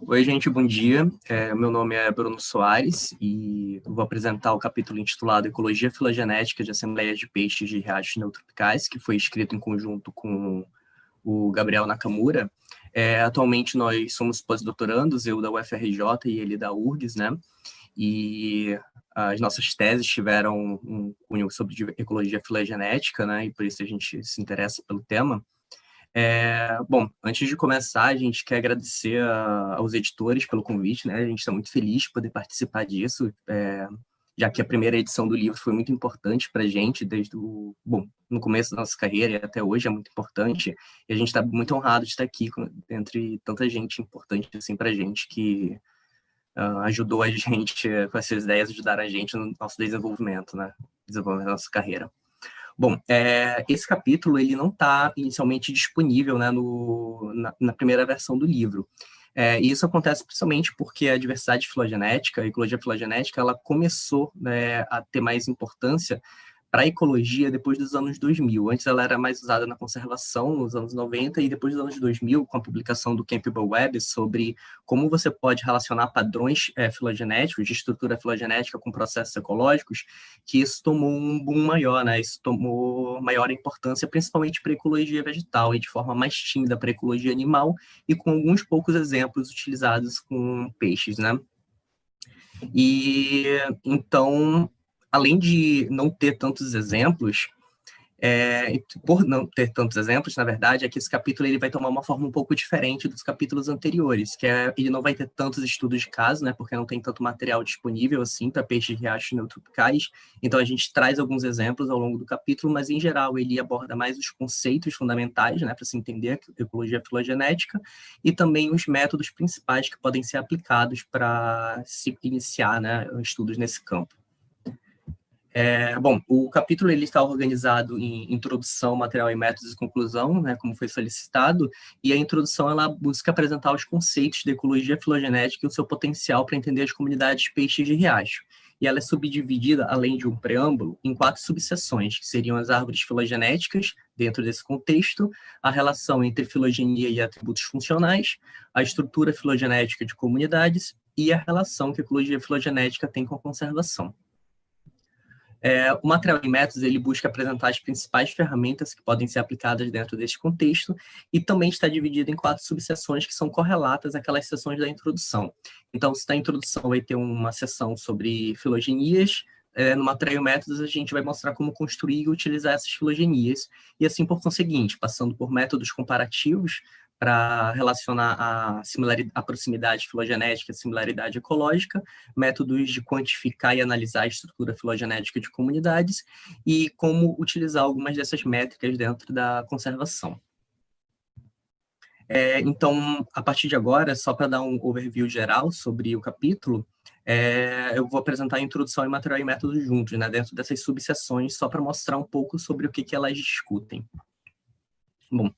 Oi, gente, bom dia. Meu nome é Bruno Soares e eu vou apresentar o capítulo intitulado Ecologia Filogenética de Assembleias de Peixes de Riachos Neotropicais, que foi escrito em conjunto com o Gabriel Nakamura. Atualmente nós somos pós-doutorandos, eu da UFRJ e ele da URGS, né? E as nossas teses tiveram um cunho sobre ecologia filogenética, né? E por isso a gente se interessa pelo tema. Bom, antes de começar, a gente quer agradecer aos editores pelo convite, né? A gente está muito feliz de poder participar disso, já que a primeira edição do livro foi muito importante para a gente, no começo da nossa carreira e até hoje é muito importante, e a gente está muito honrado de estar aqui entre tanta gente importante assim para a gente que ajudou a gente com essas ideias, ajudaram a gente no nosso desenvolvimento, né? Desenvolvimento da nossa carreira. Bom, esse capítulo ele não está inicialmente disponível, né, na primeira versão do livro. E isso acontece principalmente porque a diversidade filogenética, a ecologia filogenética, ela começou, né, a ter mais importância para a ecologia depois dos anos 2000. Antes ela era mais usada na conservação, nos anos 90, e depois dos anos 2000, com a publicação do Campbell Webb sobre como você pode relacionar padrões filogenéticos, de estrutura filogenética com processos ecológicos, que isso tomou um boom maior, né? Isso tomou maior importância, principalmente para a ecologia vegetal, e de forma mais tímida para a ecologia animal, e com alguns poucos exemplos utilizados com peixes, né? E então, além de não ter tantos exemplos, por não ter tantos exemplos, na verdade, é que esse capítulo ele vai tomar uma forma um pouco diferente dos capítulos anteriores, ele não vai ter tantos estudos de caso, né, porque não tem tanto material disponível assim para peixes de riachos neotropicais. Então a gente traz alguns exemplos ao longo do capítulo, mas em geral ele aborda mais os conceitos fundamentais, né, para se entender a ecologia filogenética, e também os métodos principais que podem ser aplicados para se iniciar, né, estudos nesse campo. Bom, o capítulo ele está organizado em introdução, material e métodos e conclusão, né, como foi solicitado, e a introdução ela busca apresentar os conceitos de ecologia filogenética e o seu potencial para entender as comunidades de peixes de riacho. E ela é subdividida, além de um preâmbulo, em 4 subseções, que seriam as árvores filogenéticas, dentro desse contexto, a relação entre filogenia e atributos funcionais, a estrutura filogenética de comunidades e a relação que a ecologia filogenética tem com a conservação. O material em métodos ele busca apresentar as principais ferramentas que podem ser aplicadas dentro deste contexto e também está dividido em 4 subseções que são correlatas àquelas seções da introdução. Então, se na introdução vai ter uma seção sobre filogenias, no material em métodos a gente vai mostrar como construir e utilizar essas filogenias, e assim por conseguinte, passando por métodos comparativos, para relacionar a proximidade filogenética e a similaridade ecológica, métodos de quantificar e analisar a estrutura filogenética de comunidades e como utilizar algumas dessas métricas dentro da conservação. Então, a partir de agora, só para dar um overview geral sobre o capítulo, eu vou apresentar a introdução e material e métodos juntos, né, dentro dessas subseções, só para mostrar um pouco sobre o que elas discutem. Bom,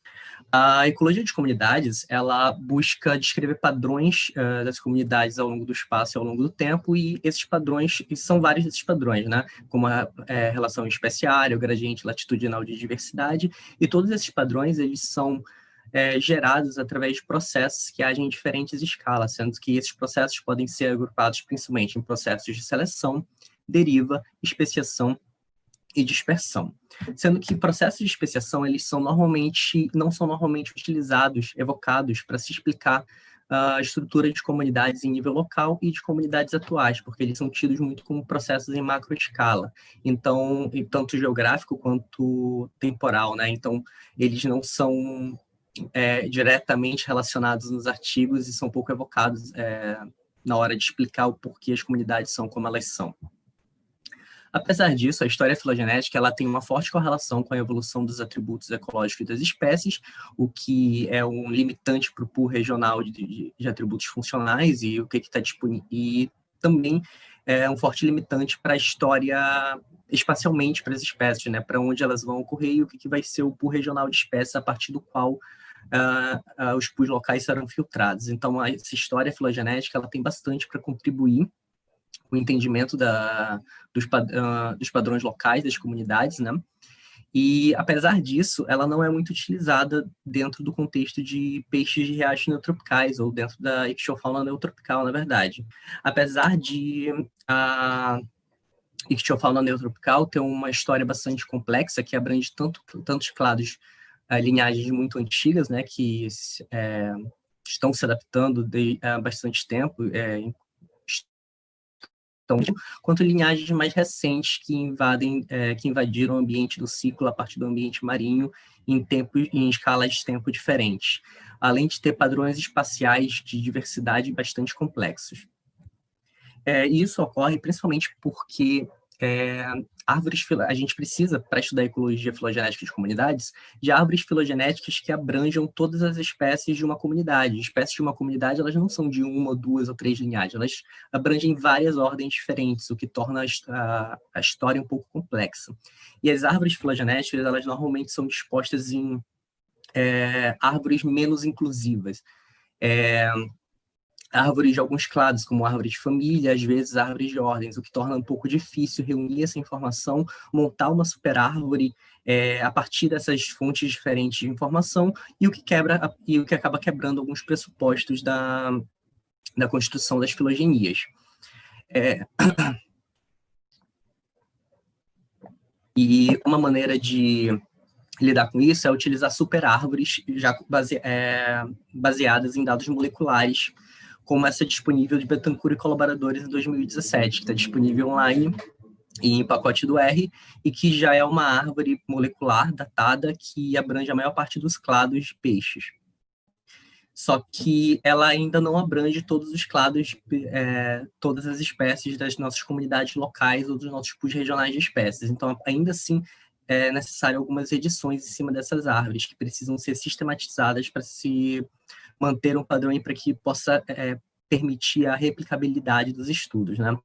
a ecologia de comunidades, ela busca descrever padrões das comunidades ao longo do espaço e ao longo do tempo, e esses padrões, e são vários desses padrões, né? Como a relação especiária, o gradiente latitudinal de diversidade, e todos esses padrões, eles são gerados através de processos que agem em diferentes escalas, sendo que esses processos podem ser agrupados principalmente em processos de seleção, deriva, especiação e dispersão. Sendo que processos de especiação, eles não são normalmente utilizados, evocados, para se explicar a estrutura de comunidades em nível local e de comunidades atuais, porque eles são tidos muito como processos em macroescala, então, tanto geográfico quanto temporal, né? Então, eles não são diretamente relacionados nos artigos e são pouco evocados na hora de explicar o porquê as comunidades são como elas são. Apesar disso, a história filogenética ela tem uma forte correlação com a evolução dos atributos ecológicos das espécies, o que é um limitante para o pool regional de atributos funcionais e o que está disponível. E também é um forte limitante para a história espacialmente para as espécies, né? Para onde elas vão ocorrer e o que vai ser o pool regional de espécies a partir do qual os pools locais serão filtrados. Então, essa história filogenética ela tem bastante para contribuir o entendimento dos padrões locais das comunidades, né? E, apesar disso, ela não é muito utilizada dentro do contexto de peixes de riachos neotropicais, ou dentro da ictiofauna neotropical, na verdade. Apesar de a ictiofauna neotropical ter uma história bastante complexa, que abrange tantos clados, linhagens muito antigas, né, que estão se adaptando há bastante tempo, então, quanto linhagens mais recentes que invadiram o ambiente do ciclo a partir do ambiente marinho em escalas de tempo diferentes, além de ter padrões espaciais de diversidade bastante complexos. Isso ocorre principalmente porque a gente precisa, para estudar a ecologia filogenética de comunidades, de árvores filogenéticas que abranjam todas as espécies de uma comunidade. Espécies de uma comunidade, elas não são de uma, duas ou três linhagens, elas abrangem várias ordens diferentes, o que torna a história um pouco complexa. E as árvores filogenéticas, elas normalmente são dispostas em árvores menos inclusivas. Árvores de alguns clados, como árvore de família, às vezes árvores de ordens, o que torna um pouco difícil reunir essa informação, montar uma superárvore a partir dessas fontes diferentes de informação, e o que acaba quebrando alguns pressupostos da construção das filogenias. E uma maneira de lidar com isso é utilizar superárvores já baseadas em dados moleculares, como essa disponível de Bettencourt e colaboradores em 2017, que está disponível online em pacote do R, e que já é uma árvore molecular datada que abrange a maior parte dos clados de peixes. Só que ela ainda não abrange todos os clados, todas as espécies das nossas comunidades locais ou dos nossos pools regionais de espécies. Então, ainda assim, é necessário algumas edições em cima dessas árvores, que precisam ser sistematizadas para se manter um padrão para que possa permitir a replicabilidade dos estudos, né?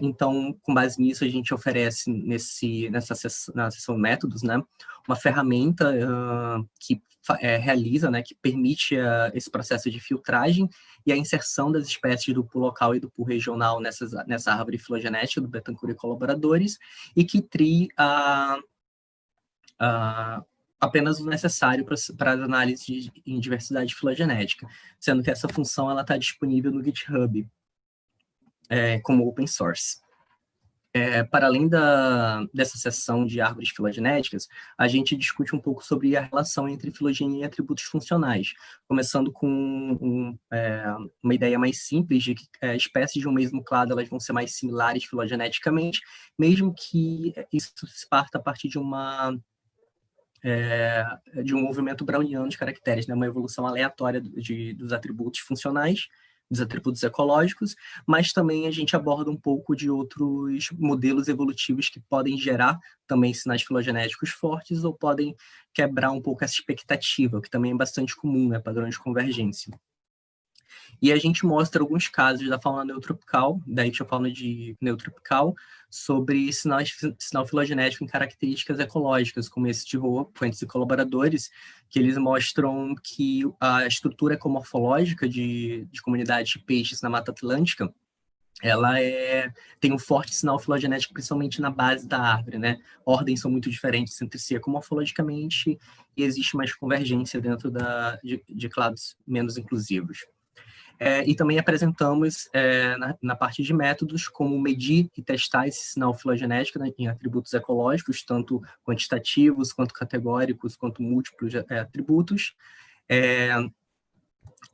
Então, com base nisso, a gente oferece na seção métodos, né, uma ferramenta que realiza, né, que permite esse processo de filtragem e a inserção das espécies do pool local e do pool regional nessa árvore filogenética do Bettencourt e colaboradores, e que trie apenas o necessário para as análises em diversidade filogenética, sendo que essa função está disponível no GitHub como open source. Para além dessa seção de árvores filogenéticas, a gente discute um pouco sobre a relação entre filogenia e atributos funcionais, começando com uma ideia mais simples de que espécies de um mesmo clado elas vão ser mais similares filogeneticamente, mesmo que isso se parta a partir de um movimento browniano de caracteres, né? Uma evolução aleatória dos atributos funcionais, dos atributos ecológicos, mas também a gente aborda um pouco de outros modelos evolutivos que podem gerar também sinais filogenéticos fortes ou podem quebrar um pouco essa expectativa, que também é bastante comum, né? Padrões de convergência. E a gente mostra alguns casos da fauna neotropical, da ictiofauna neotropical, sobre sinal filogenético em características ecológicas, como esse de Roa, Fuentes e colaboradores, que eles mostram que a estrutura ecomorfológica de comunidades de peixes na Mata Atlântica, ela tem um forte sinal filogenético, principalmente na base da árvore, né? Ordens são muito diferentes entre si ecomorfologicamente e existe mais convergência dentro de clados menos inclusivos. E também apresentamos, na parte de métodos, como medir e testar esse sinal filogenético, né, em atributos ecológicos, tanto quantitativos, quanto categóricos, quanto múltiplos atributos,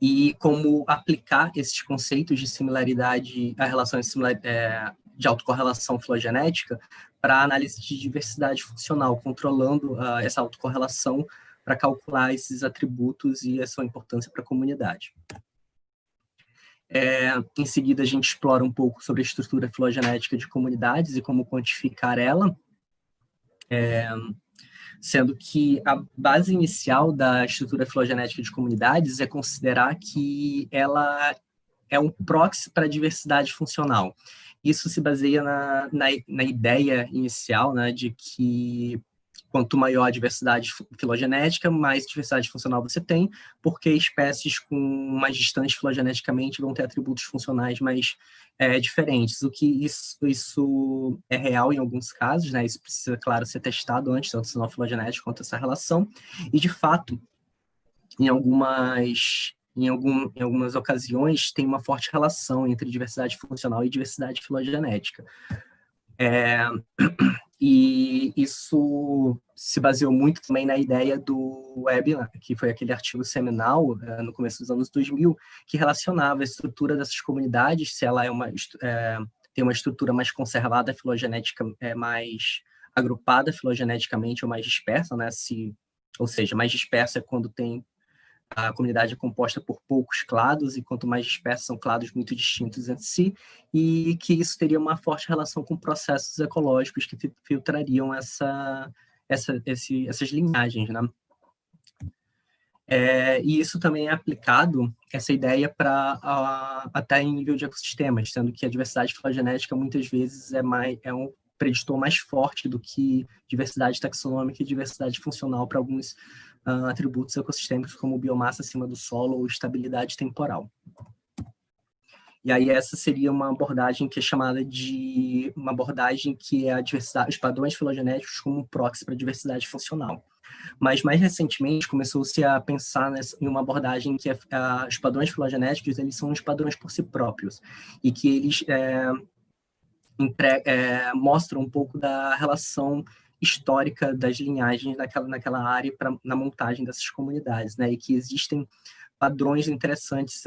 e como aplicar esses conceitos de similaridade, a relação de autocorrelação filogenética para análise de diversidade funcional, controlando essa autocorrelação para calcular esses atributos e a sua importância para a comunidade. Em seguida, a gente explora um pouco sobre a estrutura filogenética de comunidades e como quantificar ela, sendo que a base inicial da estrutura filogenética de comunidades é considerar que ela é um proxy para a diversidade funcional. Isso se baseia na ideia inicial, né, de que quanto maior a diversidade filogenética, mais diversidade funcional você tem, porque espécies com mais distantes filogeneticamente vão ter atributos funcionais mais diferentes. O que isso é real em alguns casos, né? Isso precisa, claro, ser testado antes, tanto o sinal filogenético quanto essa relação. E, de fato, em algumas ocasiões, tem uma forte relação entre diversidade funcional e diversidade filogenética. E isso se baseou muito também na ideia do Webb, que foi aquele artigo seminal, no começo dos anos 2000, que relacionava a estrutura dessas comunidades, se ela tem uma estrutura mais conservada filogenética, mais agrupada filogeneticamente ou mais dispersa, né? Ou seja, mais dispersa é quando a comunidade é composta por poucos clados, e quanto mais dispersos são clados muito distintos entre si, e que isso teria uma forte relação com processos ecológicos que filtrariam essas linhagens, né? E isso também é aplicado, essa ideia, até em nível de ecossistemas, sendo que a diversidade filogenética muitas vezes é um preditor mais forte do que diversidade taxonômica e diversidade funcional para alguns atributos ecossistêmicos, como biomassa acima do solo ou estabilidade temporal. E aí essa seria uma abordagem que é chamada de uma abordagem que é a diversidade, os padrões filogenéticos como um proxy para a diversidade funcional. Mas mais recentemente começou-se a pensar em uma abordagem que os padrões filogenéticos, eles são os padrões por si próprios, e que eles mostram um pouco da relação histórica das linhagens naquela área na montagem dessas comunidades, né? E que existem padrões interessantes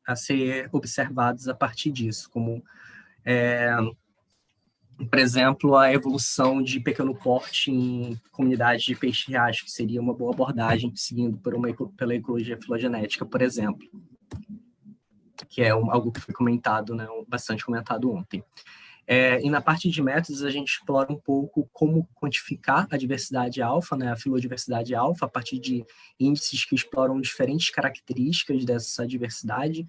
a ser observados a partir disso, como, por exemplo, a evolução de pequeno porte em comunidades de peixe-riacho, que seria uma boa abordagem, seguindo pela ecologia filogenética, por exemplo, que é algo que foi comentado, né, bastante comentado ontem. E na parte de métodos, a gente explora um pouco como quantificar a diversidade alfa, né, a filodiversidade alfa, a partir de índices que exploram diferentes características dessa diversidade,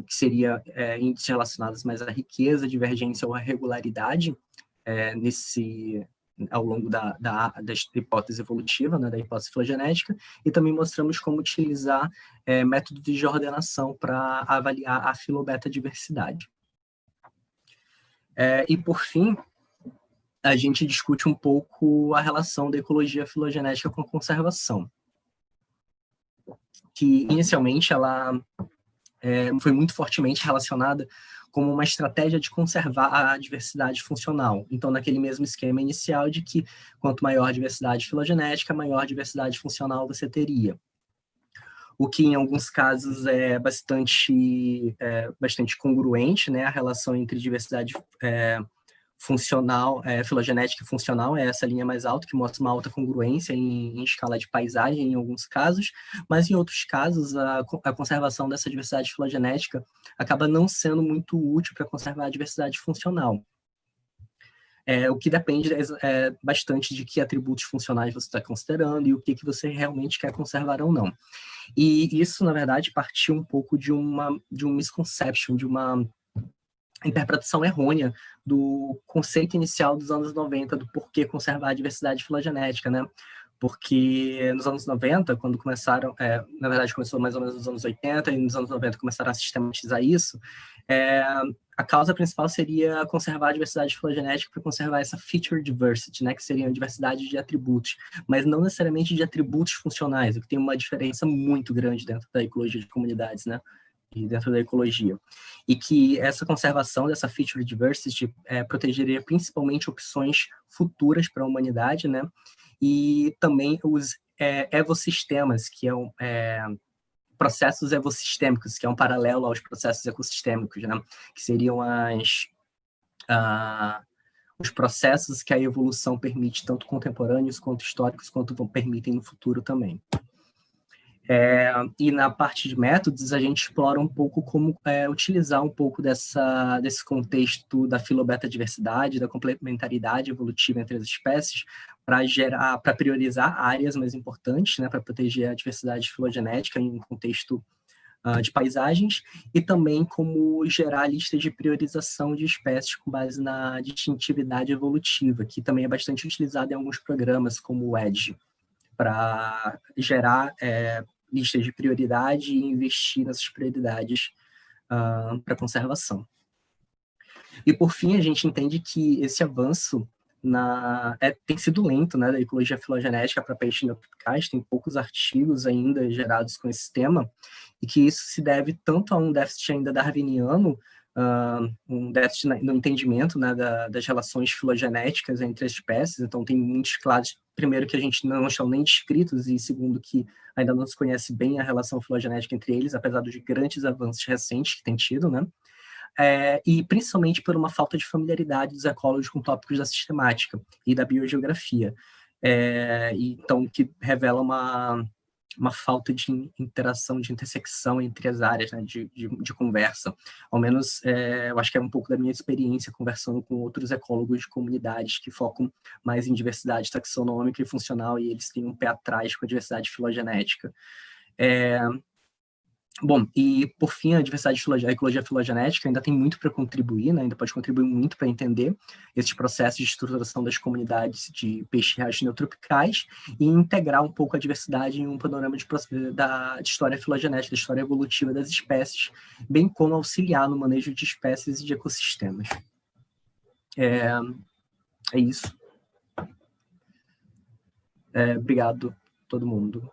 que seria índices relacionados mais à riqueza, divergência ou à regularidade, ao longo da hipótese evolutiva, né, da hipótese filogenética, e também mostramos como utilizar métodos de ordenação para avaliar a filobeta-diversidade. E, por fim, a gente discute um pouco a relação da ecologia filogenética com a conservação, que inicialmente ela foi muito fortemente relacionada como uma estratégia de conservar a diversidade funcional. Então, naquele mesmo esquema inicial de que quanto maior a diversidade filogenética, maior diversidade funcional você teria. O que, em alguns casos, é bastante congruente, né? A relação entre diversidade funcional, filogenética e funcional é essa linha mais alta, que mostra uma alta congruência em escala de paisagem, em alguns casos, mas em outros casos, a conservação dessa diversidade filogenética acaba não sendo muito útil para conservar a diversidade funcional. O que depende bastante de que atributos funcionais você está considerando e o que você realmente quer conservar ou não. E isso, na verdade, partiu um pouco de um misconception, de uma interpretação errônea do conceito inicial dos anos 90 do porquê conservar a diversidade filogenética, né? Porque nos anos 90, quando começaram, na verdade começou mais ou menos nos anos 80, e nos anos 90 começaram a sistematizar isso, a causa principal seria conservar a diversidade filogenética para conservar essa feature diversity, né, que seria a diversidade de atributos, mas não necessariamente de atributos funcionais, o que tem uma diferença muito grande dentro da ecologia de comunidades, né? E dentro da ecologia, e que essa conservação dessa feature diversity protegeria principalmente opções futuras para a humanidade, né? E também os ecossistemas, que processos ecossistêmicos, que é um paralelo aos processos ecossistêmicos, né? Que seriam os processos que a evolução permite, tanto contemporâneos quanto históricos, quanto permitem no futuro também. E na parte de métodos, a gente explora um pouco como utilizar um pouco desse contexto da filobeta-diversidade, da complementaridade evolutiva entre as espécies, para priorizar áreas mais importantes, né, para proteger a diversidade filogenética em um contexto de paisagens, e também como gerar lista de priorização de espécies com base na distintividade evolutiva, que também é bastante utilizado em alguns programas, como o EDGE, para gerar listas de prioridade e investir nessas prioridades para conservação. E, por fim, a gente entende que esse avanço tem sido lento, né, da ecologia filogenética para peixes neotropicais, tem poucos artigos ainda gerados com esse tema, e que isso se deve tanto a um déficit ainda darwiniano, um déficit no entendimento, né, das relações filogenéticas entre as espécies. Então tem muitos clados, primeiro, que a gente não estão nem descritos, e segundo, que ainda não se conhece bem a relação filogenética entre eles, apesar dos grandes avanços recentes que tem tido, né? E principalmente por uma falta de familiaridade dos ecólogos com tópicos da sistemática e da biogeografia. Então, que revela uma falta de interação, de intersecção entre as áreas, né, de conversa. Ao menos, eu acho que é um pouco da minha experiência conversando com outros ecólogos de comunidades que focam mais em diversidade taxonômica e funcional, e eles têm um pé atrás com a diversidade filogenética. Bom, e por fim, a ecologia filogenética ainda tem muito para contribuir, né? Ainda pode contribuir muito para entender esses processos de estruturação das comunidades de peixes reais neotropicais e integrar um pouco a diversidade em um panorama de história filogenética, da história evolutiva das espécies, bem como auxiliar no manejo de espécies e de ecossistemas. É isso. Obrigado, todo mundo.